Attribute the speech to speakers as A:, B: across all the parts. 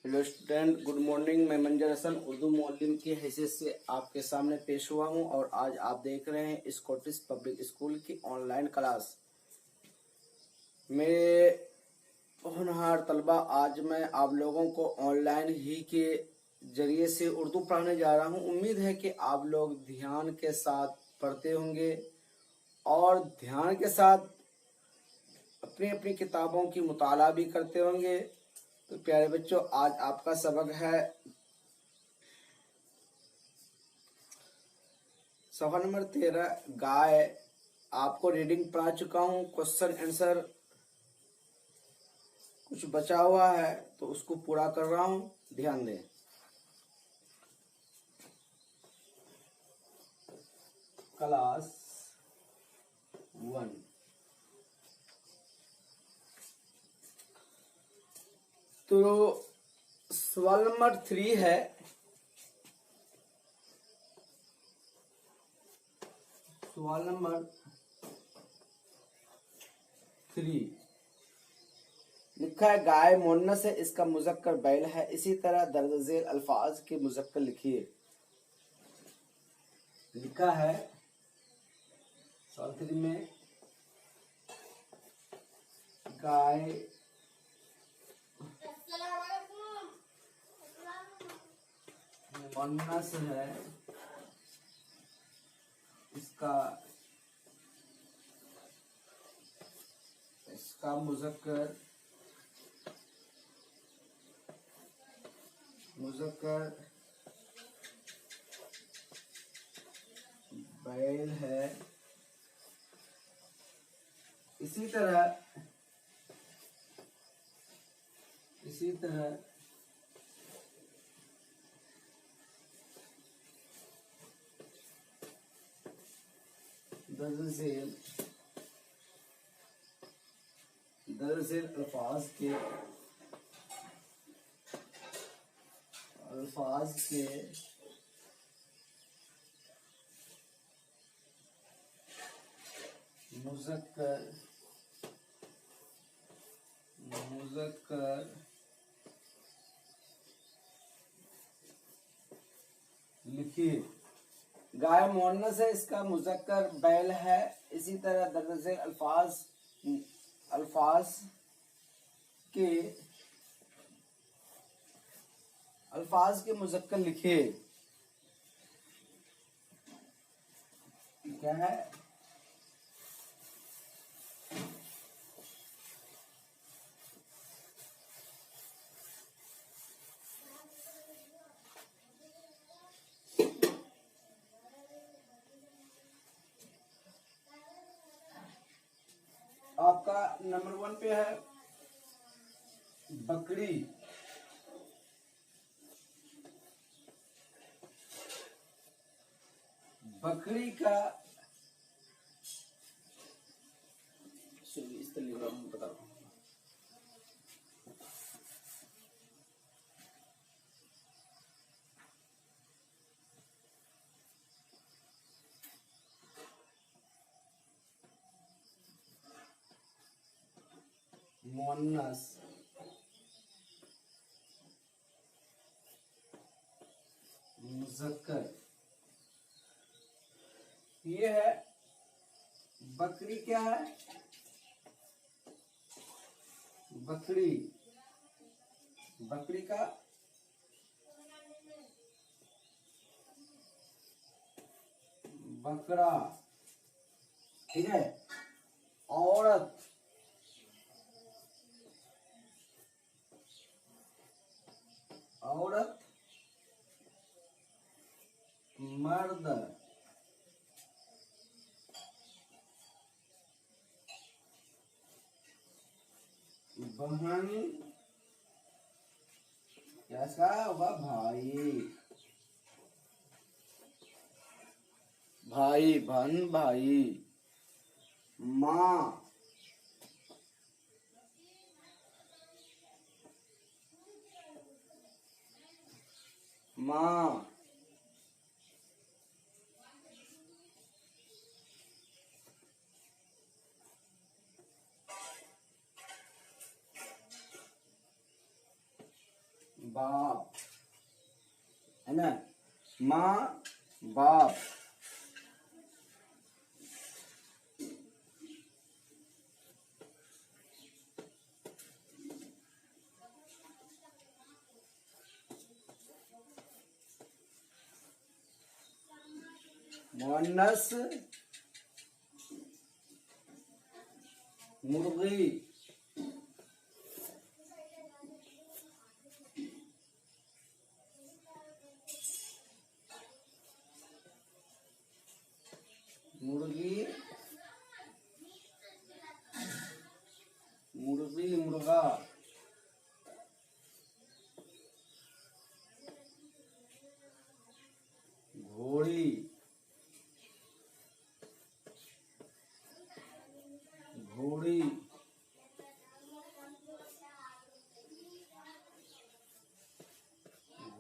A: Hello student, good morning. मैं मंजर हसन उर्दू मौलिम की हैसियत से आपके सामने पेश हुआ हूं और आज आप देख रहे हैं स्कॉटिश पब्लिक स्कूल की ऑनलाइन क्लास। मेरे होनहार तलबा, आज मैं आप लोगों को ऑनलाइन ही के जरिए से उर्दू पढ़ाने जा रहा हूं। उम्मीद है कि आप लोग ध्यान के साथ पढ़ते होंगे और ध्यान के साथ अपनी अपनी किताबों की मुताला भी करते होंगे। तो प्यारे बच्चों, आज आपका सबक है सवाल नंबर 13 गाय। आपको रीडिंग पढ़ा चुका हूं, क्वेश्चन आंसर कुछ बचा हुआ है तो उसको पूरा कर रहा हूं, ध्यान दें। क्लास 1 तो सवाल नंबर 3 है। सवाल नंबर 3 लिखा है गाय मुन्नस है, इसका मुज़क्कर बैल है। इसी तरह दर्ज झेल अल्फाज के मुज़क्कर लिखिए। लिखा है सवाल 3 में गाय मुन्नस है, इसका मुज़क्कर बैल है। इसी तरह दर्ज झेल अल्फाज के मुज़क्कर लिखिए। गाय मुअन्नस है, इसका मुज़क्कर बैल है। इसी तरह दर्ज झेल अल्फाज के मुज़क्कर लिखिए। क्या है? आपका नंबर 1 पे है बकरी। बकरी का इस तरीके का बता रहा हूं। मुअन्नस मुज़क्कर, ये है बकरी। क्या है? बकरी का बकरा, ठीक है। औरत मर्द, बहन, क्या होगा? भाई बहन, भाई। माँ बाप, है ना, माँ बाप, मुअन्नस मुर्गी, मुर्गी, मुर्गी मुर्गा, घोड़ी, घोड़ी,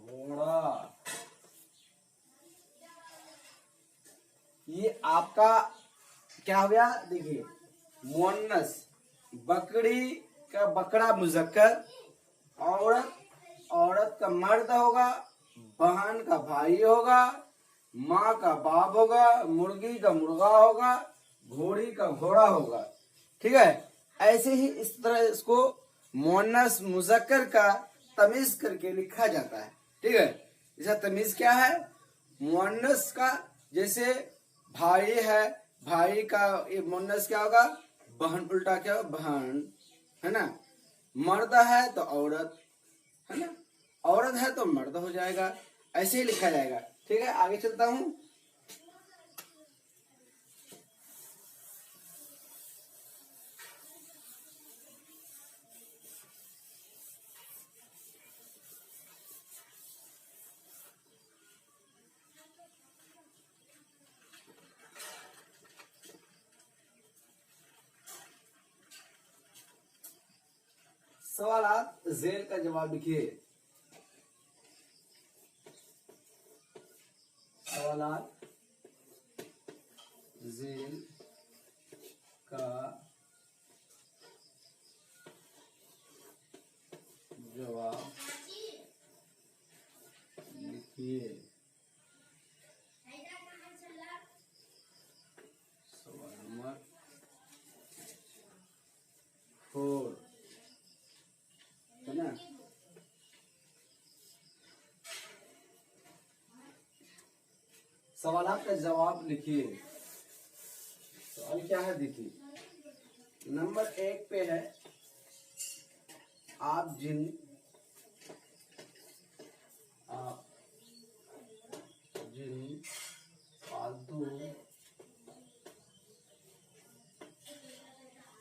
A: घोड़ा। ये आपका क्या हो गया, देखिए, मुअन्नस बकरी का बकरा मुजक्कर, औरत औरत का मर्द होगा, बहन का भाई होगा, माँ का बाप होगा, मुर्गी का मुर्गा होगा, घोड़ी का घोड़ा होगा। ठीक है, ऐसे ही इस तरह इसको मुअन्नस मुजक्कर का तमीज करके लिखा जाता है। ठीक है, इसका तमीज क्या है, मुअन्नस का, जैसे भाई है, भाई का ये मुअन्नस क्या होगा, बहन, उल्टा क्या होगा, बहन, है ना, मर्द है तो औरत, है ना, औरत है तो मर्द हो जाएगा, ऐसे ही लिखा जाएगा। ठीक है, आगे चलता हूं। सवालात जेल का जवाब लिखिए। सवालात जेल का जवाब लिखिए। सवाल नंबर 4, है ना, सवालात का जवाब लिखिए। सवाल क्या है, देखिए, नंबर 1 पे है, आप जिन पालतू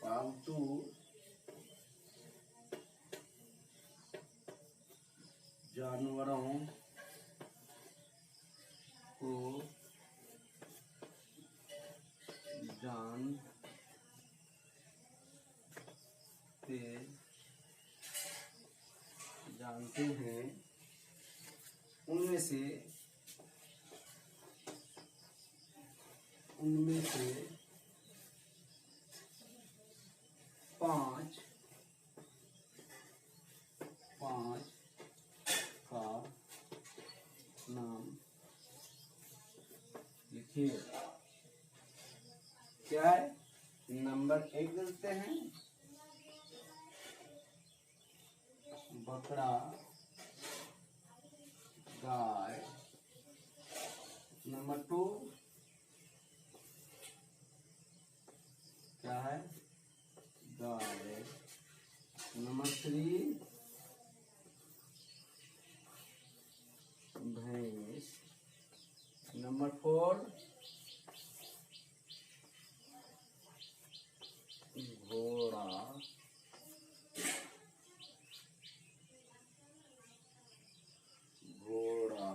A: पालतू जानवरों को जानते हैं, उनमें से 5 का नाम लिखिए। क्या है, नंबर 1 देते हैं, बकरा, गाय। नंबर 2 क्या है, गाय। नंबर 3 भैंस। नंबर 4 घोड़ा। घोड़ा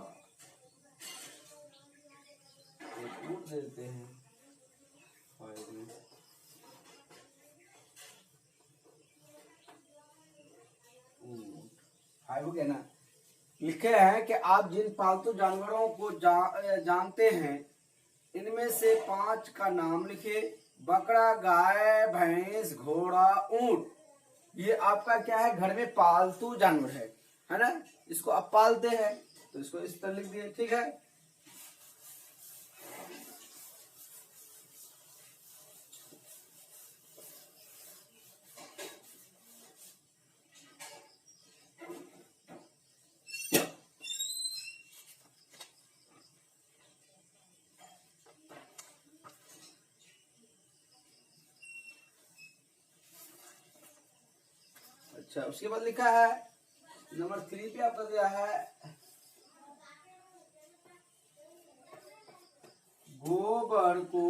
A: एक ऊँट देते हैं 5 में। ऊँट 5 हो गया ना। लिखे हैं कि आप जिन पालतू जानवरों को जानते हैं, इनमें से 5 का नाम लिखिए। बकरा, गाय, भैंस, घोड़ा, ऊंट। ये आपका क्या है, घर में पालतू जानवर है है ना। इसको आप पालते हैं तो इसको इस तरह लिख दिए, ठीक है। अच्छा, उसके बाद लिखा है नंबर 3 पे आपका दिया है गोबर को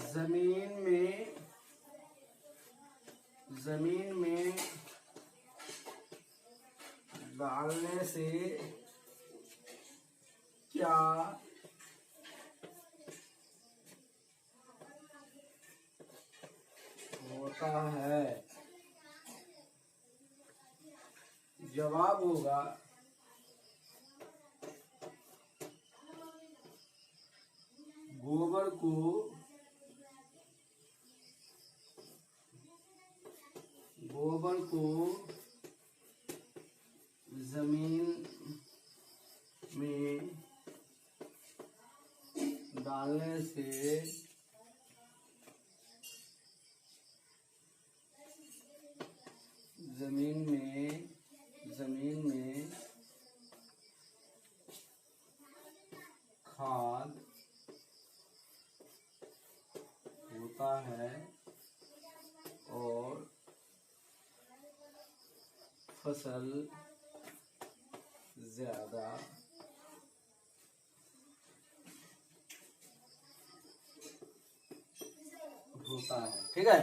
A: जमीन में डालने से क्या होता है। जवाब होगा गोबर को जमीन में डालने से जमीन में खाद होता है और फसल ज्यादा होता है, ठीक है।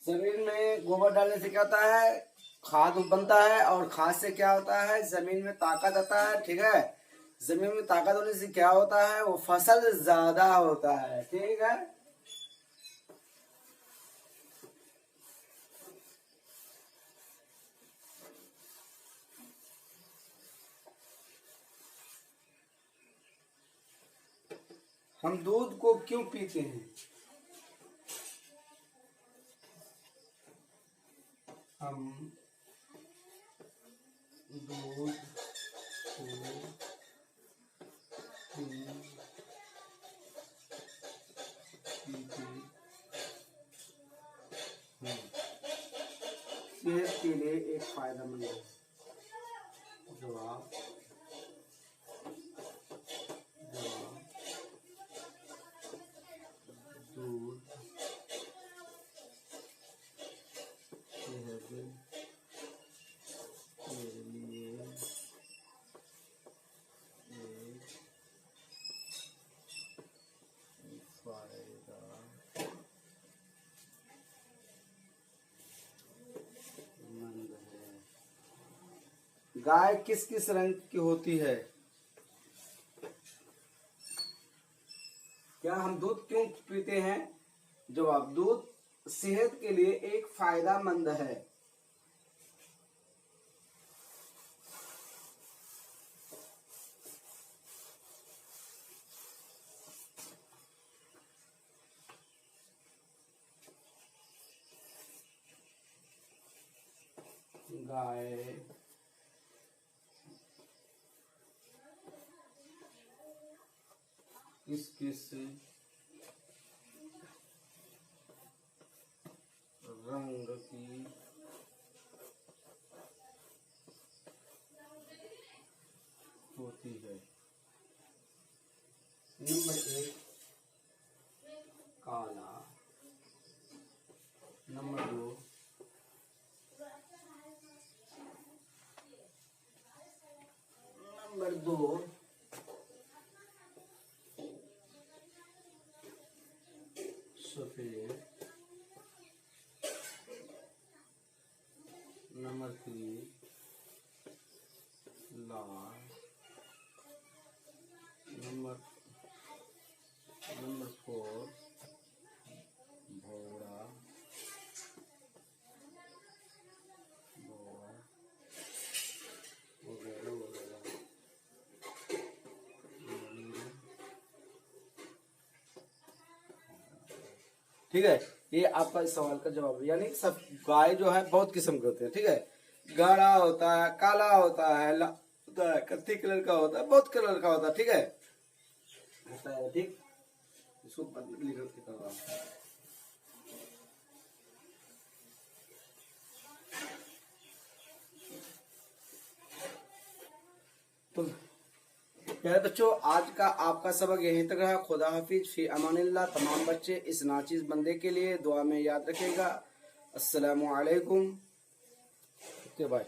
A: जमीन में गोबर डालने से क्या होता है, खाद बनता है, और खाद से क्या होता है, जमीन में ताकत आता है, ठीक है। जमीन में ताकत होने से क्या होता है, वो फसल ज्यादा होता है, ठीक है। हम दूध को क्यों पीते हैं? हम दूध को पीते हैं, सेहत के लिए एक फायदेमंद है। जवाब दूध सेहत के लिए एक फायदेमंद है। गाय किस किस रंग की होती है? क्या हम दूध क्यों पीते हैं? जवाब दूध सेहत के लिए एक फायदेमंद है। गाय किस किस रंग की होती है? नंबर 1 काला, नंबर 2 सफेद, नंबर 3 लाल, नंबर 4 भूरा, वगैरह वगैरह। ठीक है, ये आपका इस सवाल का जवाब है। यानी सब गाय जो है बहुत किस्म के होते हैं, ठीक है। गाढ़ा होता है, काला होता है, होता है, कत्थी कलर का होता है, बहुत कलर का होता है, ठीक है, होता है, ठीक। इसको लिख कर रहा हूँ। तो प्यारे बच्चों, आज का आपका सबक यहीं तक रहा। खुदा हाफिज, फी अमानिल्लाह। तमाम बच्चे इस नाचीज बंदे के लिए दुआ में याद रखेगा। अस्सलामु अलैकुम। Okay bye.